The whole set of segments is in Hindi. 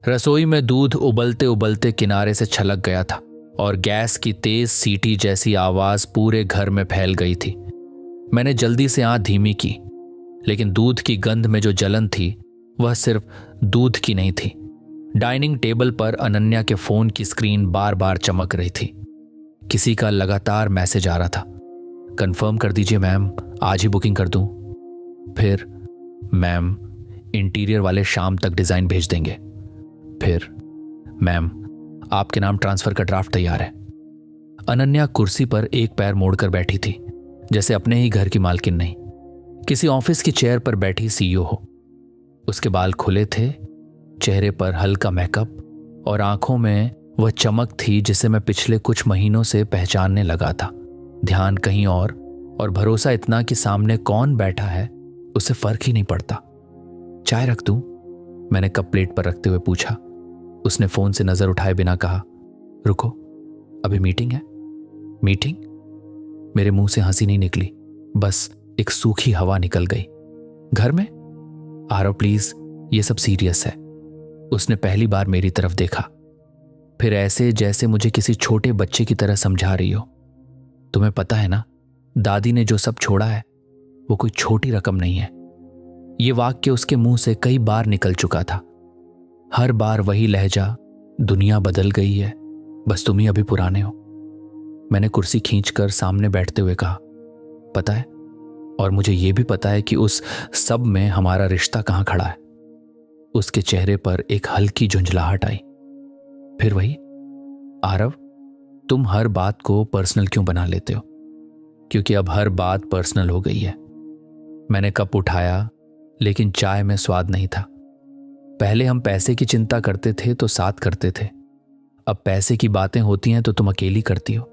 रसोई में दूध उबलते उबलते किनारे से छलक गया था और गैस की तेज सीटी जैसी आवाज पूरे घर में फैल गई थी। मैंने जल्दी से आंच धीमी की, लेकिन दूध की गंध में जो जलन थी वह सिर्फ दूध की नहीं थी। डाइनिंग टेबल पर अनन्या के फोन की स्क्रीन बार बार चमक रही थी। किसी का लगातार मैसेज आ रहा था, कंफर्म कर दीजिए मैम, आज ही बुकिंग कर दूं। फिर मैम, इंटीरियर वाले शाम तक डिजाइन भेज देंगे। फिर मैम, आपके नाम ट्रांसफर का ड्राफ्ट तैयार है। अनन्या कुर्सी पर एक पैर मोड़कर बैठी थी, जैसे अपने ही घर की मालकिन नहीं, किसी ऑफिस की चेयर पर बैठी सीईओ हो। उसके बाल खुले थे, चेहरे पर हल्का मेकअप और आंखों में वह चमक थी जिसे मैं पिछले कुछ महीनों से पहचानने लगा था। ध्यान कहीं और भरोसा इतना कि सामने कौन बैठा है उससे फर्क ही नहीं पड़ता। चाय रख दूं? मैंने कप प्लेट पर रखते हुए पूछा। उसने फोन से नजर उठाए बिना कहा, रुको, अभी मीटिंग है। मीटिंग? मेरे मुंह से हंसी नहीं निकली, बस एक सूखी हवा निकल गई। घर में? आरव प्लीज, ये सब सीरियस है। उसने पहली बार मेरी तरफ देखा, फिर ऐसे जैसे मुझे किसी छोटे बच्चे की तरह समझा रही हो। तुम्हें पता है ना, दादी ने जो सब छोड़ा है वो कोई छोटी रकम नहीं है। ये वाक्य उसके मुंह से कई बार निकल चुका था। हर बार वही लहजा, दुनिया बदल गई है, बस तुम ही अभी पुराने हो। मैंने कुर्सी खींचकर सामने बैठते हुए कहा, पता है, और मुझे यह भी पता है कि उस सब में हमारा रिश्ता कहां खड़ा है। उसके चेहरे पर एक हल्की झुंझलाहट आई। फिर वही, आरव, तुम हर बात को पर्सनल क्यों बना लेते हो? क्योंकि अब हर बात पर्सनल हो गई है। मैंने कप उठाया, लेकिन चाय में स्वाद नहीं था। पहले हम पैसे की चिंता करते थे तो साथ करते थे, अब पैसे की बातें होती हैं तो तुम अकेली करती हो।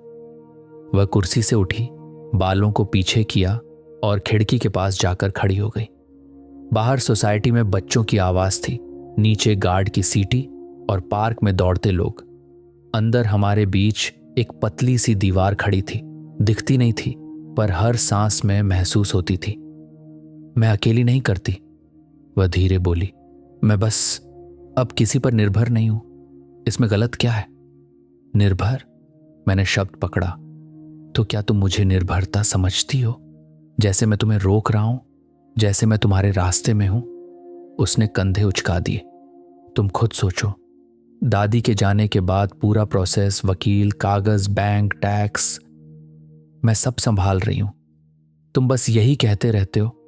वह कुर्सी से उठी, बालों को पीछे किया और खिड़की के पास जाकर खड़ी हो गई। बाहर सोसाइटी में बच्चों की आवाज थी, नीचे गार्ड की सीटी और पार्क में दौड़ते लोग। अंदर हमारे बीच एक पतली सी दीवार खड़ी थी, दिखती नहीं थी पर हर सांस में महसूस होती थी। मैं अकेली नहीं करती, वह धीरे बोली। मैं बस अब किसी पर निर्भर नहीं हूं। इसमें गलत क्या है? निर्भर? मैंने शब्द पकड़ा। तो क्या तुम मुझे निर्भरता समझती हो? जैसे मैं तुम्हें रोक रहा हूं, जैसे मैं तुम्हारे रास्ते में हूं? उसने कंधे उचका दिए। तुम खुद सोचो, दादी के जाने के बाद पूरा प्रोसेस, वकील, कागज, बैंक, टैक्स, मैं सब संभाल रही हूं। तुम बस यही कहते रहते हो